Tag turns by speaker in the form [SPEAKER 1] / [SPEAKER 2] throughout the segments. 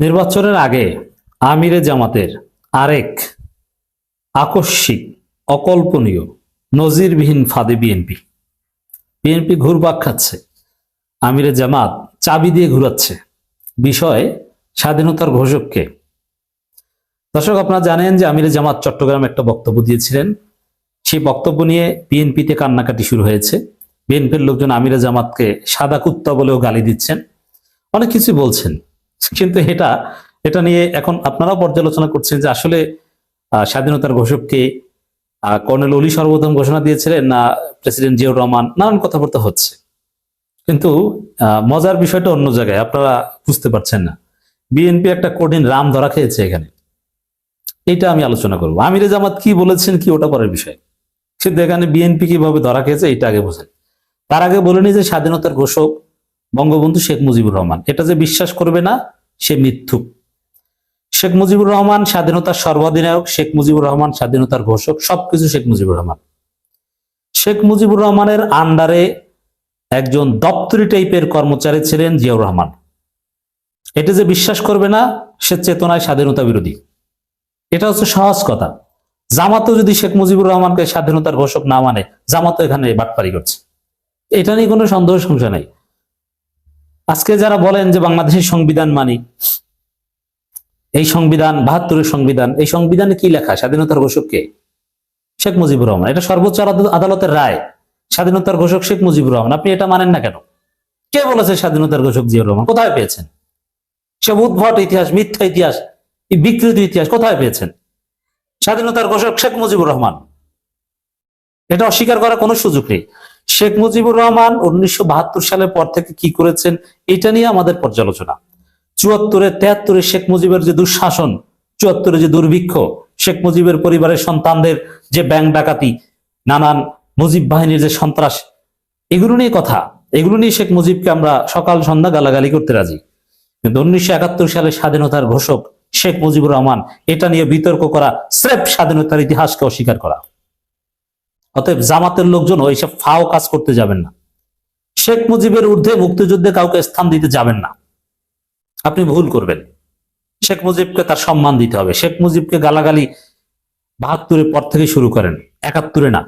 [SPEAKER 1] নির্বাচনের আগে আমিরে জামাতের আরেক আকস্মিক, অকল্পনীয়, নজিরবিহীন ফাঁদে বিএনপি বিএনপি ঘুরপাক খাচ্ছে। আমিরে জামাত চাবি দিয়ে ঘুরাচ্ছে বিষয়ে স্বাধীনতার ঘোষককে। দর্শক, আপনারা জানেন যে আমিরে জামাত চট্টগ্রামে একটা বক্তব্য দিয়েছিলেন। সেই বক্তব্য নিয়ে বিএনপিতে কান্নাকাটি শুরু হয়েছে। বিএনপির লোকজন আমিরে জামাতকে সাদা কুত্তা বলেও গালি দিচ্ছেন, অনেক কিছু বলছেন। কিন্তু এটা নিয়ে এখন আপনারাও পর্যালোচনা করছেন যে আসলে স্বাধীনতার ঘোষককে কর্নেল অলি সর্বপ্রথম ঘোষণা দিয়েছিলেন না প্রেসিডেন্ট জিয়াউর রহমান। নানান কথাবার্তা হচ্ছে, কিন্তু মজার বিষয়টা অন্য জায়গায়, আপনারা বুঝতে পারছেন না। বিএনপি একটা কঠিন রাম ধরা খেয়েছে এখানে। এটা আমি আলোচনা করবো। আমিরে জামাত কি বলেছেন কি ওটা পরের বিষয়, কিন্তু এখানে বিএনপি কিভাবে ধরা খেয়েছে এটা আগে বোঝেন। তার আগে বলেনি যে স্বাধীনতার ঘোষক বঙ্গবন্ধু শেখ মুজিবুর রহমান। এটা যে বিশ্বাস করবে না সে মিথ্যুক। শেখ মুজিবুর রহমান স্বাধীনতার সর্বাধিনায়ক, শেখ মুজিবুর রহমান স্বাধীনতার ঘোষক, সবকিছু শেখ মুজিবুর রহমান। শেখ মুজিবুর রহমানের আন্ডারে একজন দপ্তরি টাইপের কর্মচারী ছিলেন জিয়াউর রহমান। এটা যে বিশ্বাস করবে না সে চেতনায় স্বাধীনতা বিরোধী। এটা হচ্ছে সহজ কথা। জামাতও যদি শেখ মুজিবুর রহমানকে স্বাধীনতার ঘোষক না মানে, জামাতও এখানে বাটপারি করছে। এটা নিয়ে কোনো সন্দেহ সংশয় নাই। আজকে যারা বলেন যে বাংলাদেশের সংবিধান মানি, এই সংবিধান ৭২-এর সংবিধান, এই সংবিধানে কি লেখা? স্বাধীনতার ঘোষক কে? শেখ মুজিবুর রহমান। এটা সর্বোচ্চ আদালতের রায়। স্বাধীনতার ঘোষক শেখ মুজিবুর রহমান। আপনি এটা মানেন না কেন? কে বলেছে স্বাধীনতার ঘোষক জিয়াউর রহমান? কোথায় পেয়েছেন? সব উদ্ভট ইতিহাস, মিথ্যা ইতিহাস, বিকৃত ইতিহাস কোথায় পেয়েছেন? স্বাধীনতার ঘোষক শেখ মুজিবুর রহমান। এটা অস্বীকার করার কোনো সুযোগ নেই। শেখ মুজিবুর রহমান ১৯৭২ সালের পর থেকে কি করেছেন এটা নিয়ে আমাদের পর্যালোচনা। ৭৪-এ ৭৩-এ শেখ মুজিবের যে দুঃশাসন, ৭৪-এ যে দুর্ভিক্ষ, শেখ মুজিবের পরিবারের সন্তানদের যে ব্যাংক ডাকাতি, নানান মুজিব বাহিনীর যে সন্ত্রাস, এগুলো নিয়ে কথা। এগুলো নিয়ে শেখ মুজিবকে আমরা সকাল সন্ধ্যা গালাগালি করতে রাজি। কিন্তু ১৯৭১ সালে স্বাধীনতার ঘোষক শেখ মুজিবুর রহমান, এটা নিয়ে বিতর্ক করা স্রেফ স্বাধীনতার ইতিহাসকে অস্বীকার করা। অতএব জামাতের লোকজন ওইসব ফাও কাজ করতে যাবেন না। শেখ মুজিবের ঊর্ধ্বে মুক্তিযুদ্ধে কাউকে স্থান দিতে যাবেন না, আপনি ভুল করবেন। শেখ মুজিবকে তার সম্মান দিতে হবে। শেখ মুজিবকে গালাগালি ৭২-এর পর থেকে শুরু করেন, ৭১-এ না।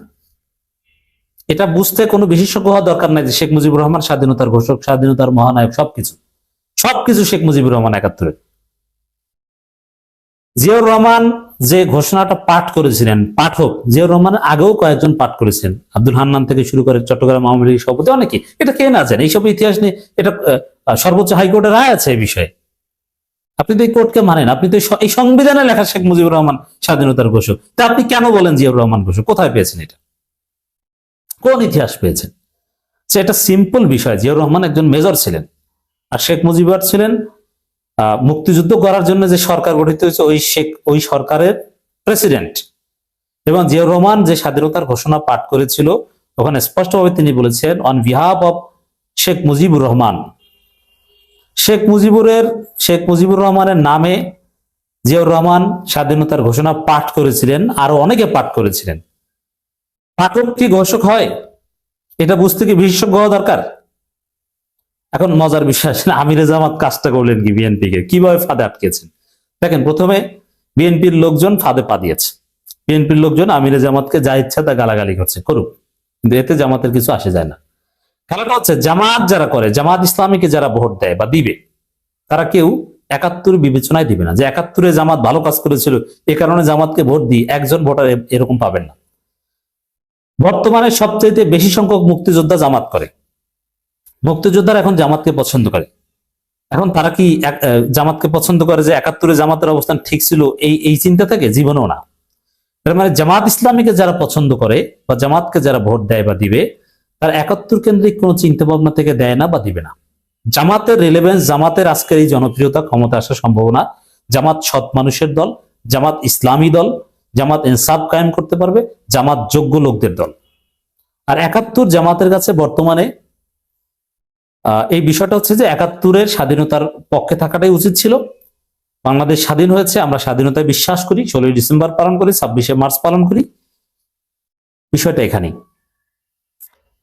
[SPEAKER 1] এটা বুঝতে কোনো বিশেষজ্ঞ হওয়া দরকার নাই যে শেখ মুজিবুর রহমান স্বাধীনতার ঘোষক, স্বাধীনতার মহানায়ক, সবকিছু শেখ মুজিবুর রহমান ৭১-এ। জিয়াউর রহমান যে ঘোষণাটা পাঠ করেছিলেন, পাঠক জিয়াউর রহমানের আগেও কয়েকজন পাঠ করেছেন, আব্দুল হান্নান থেকে শুরু করে চট্টগ্রাম আওয়ামী লীগ সভাপতি অনেকে। এটা কে না জানে? এইসব ইতিহাস নিয়ে এটা সর্বোচ্চ হাইকোর্টের রায় আছে এই বিষয়ে। আপনি তো এই কোর্টকে মানেন, আপনি তো এই সংবিধানে লেখা শেখ মুজিবুর রহমান স্বাধীনতার ঘোষক। তা আপনি কেন বলেন জিয়াউর রহমান ঘোষক? কোথায় পেয়েছেন এটা? কোন ইতিহাস পেয়েছেন? এটা সিম্পল বিষয়। জিয়াউর রহমান একজন মেজর ছিলেন, আর শেখ মুজিবুর ছিলেন মুক্তিযুদ্ধ করার জন্য যে সরকার গঠিত হয়েছে ওই সরকারের প্রেসিডেন্ট। এবং জিয়াউর রহমান যে স্বাধীনতার ঘোষণা পাঠ করেছিল, ওখানে স্পষ্টভাবে তিনি বলেছেন on behalf of Sheikh Mujibur Rahman. Sheikh Mujibur রহমানের নামে জিয়াউর রহমান স্বাধীনতার ঘোষণা পাঠ করেছিলেন, আরো অনেকে পাঠ করেছিলেন। পাঠক কি ঘোষক হয়? এটা বুঝতে কি বিশেষজ্ঞ হওয়া দরকার? এখন মজার বিষয়, আমিরে জামাত কাজটা করলেন কি? বিএনপিকে কিভাবে ফাঁদে আটকেছেন দেখেন। প্রথমে বিএনপির লোকজন ফাঁদে পা দিয়েছে। বিএনপির লোকজন আমিরে জামাতকে যা ইচ্ছা তা গালাগালি করছে, করুক, কিন্তু এতে জামাতের কিছু আসে যায় না। খেলাটা হচ্ছে জামাত যারা করে, জামাত ইসলামীকে যারা ভোট দেয় বা দিবে, তারা কেউ ৭১ বিবেচনায় দিবে না যে ৭১-এ জামাত ভালো কাজ করেছিল, এ কারণে জামাতকে ভোট দিই, একজন ভোটার এরকম পাবেন না। বর্তমানে সবচেয়ে বেশি সংখ্যক মুক্তিযোদ্ধা জামাত করে। মুক্তিযোদ্ধারা এখন জামাতকে পছন্দ করে। এখন তারা কি জামাতকে পছন্দ করে যে ৭১-এ জামাতের অবস্থান ঠিক ছিল এই চিন্তা থেকে? জীবনেও না। এর মানে জামাত ইসলামীকে যারা পছন্দ করে বা জামাতকে যারা ভোট দেয় বা দিবে, তারা ৭১ কেন্দ্রিক কোনো চিন্তা ভাবনা থেকে দেয় না বা দিবে না। জামাতের রিলেভেন্স, জামাতের আজকের এই জনপ্রিয়তা, ক্ষমতা আসার সম্ভাবনা, জামাত সৎ মানুষের দল, জামাত ইসলামী দল, জামাত ইনসাফ কায়েম করতে পারবে, জামাত যোগ্য লোকদের দল। আর ৭১ জামাতের কাছে বর্তমানে এই বিষয়টা হচ্ছে যে ৭১-এর স্বাধীনতার পক্ষে থাকাটাই উচিত ছিল। বাংলাদেশ স্বাধীন হয়েছে, আমরা স্বাধীনতায় বিশ্বাস করি, ১৬ই ডিসেম্বর পালন করি, ২৬শে মার্চ পালন করি, বিষয়টা এখানেই।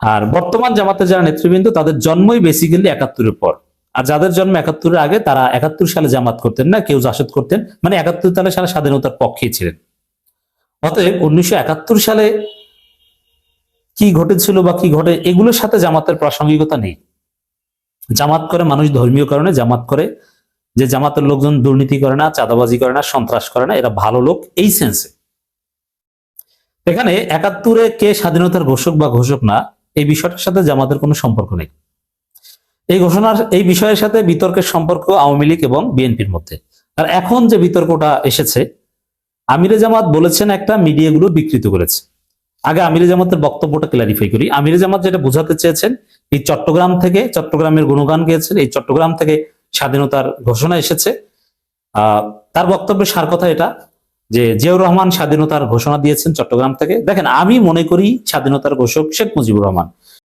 [SPEAKER 1] আর বর্তমান জামাতের যারা নেতৃবৃন্দ, তাদের জন্মই বেসিক্যালি ৭১-এর পর। আর যাদের জন্ম 71-এর আগে তারা 71 সালে জামাত করতেন না, কেউ জাসদ করতেন, মানে 71 সালে স্বাধীনতার পক্ষেই ছিলেন। অতএব 1971 সালে কি ঘটেছিল বা কি ঘটে এগুলোর সাথে জামাতের প্রাসঙ্গিকতা নেই। জামাত করে মানুষ ধর্মীয় কারণে, জামাত করে যে জামাতের লোকজন দুর্নীতি করে না, চাঁদাবাজি করে না, সন্ত্রাস করে না, এরা ভালো লোক এই সেন্সে। এখানে 71-এ কে স্বাধীনতার ঘোষক বা ঘোষক না এই বিষয়টার সাথে জামাতের কোনো সম্পর্ক নেই। এই বিষয়ের সাথে বিতর্কের সম্পর্ক আওয়ামী লীগ এবং বিএনপির মধ্যে। আর এখন যে বিতর্কটা এসেছে, আমিরে জামাত বলেছেন একটা, মিডিয়াগুলো বিকৃত করেছে। আগে আমিরে জামাতের বক্তব্যটা ক্লারিফাই করি। আমিরে জামাত যেটা বোঝাতে চেয়েছেন, এই চট্টগ্রাম থেকে, চট্টগ্রামের গুণগান গেয়েছেন, এই চট্টগ্রাম থেকে স্বাধীনতার ঘোষণা এসেছে। তার বক্তব্যের সার কথা এটা যে জিয়াউর রহমান স্বাধীনতার ঘোষণা দিয়েছেন চট্টগ্রাম থেকে। দেখেন, আমি মনে করি স্বাধীনতার ঘোষক শেখ মুজিবুর রহমান।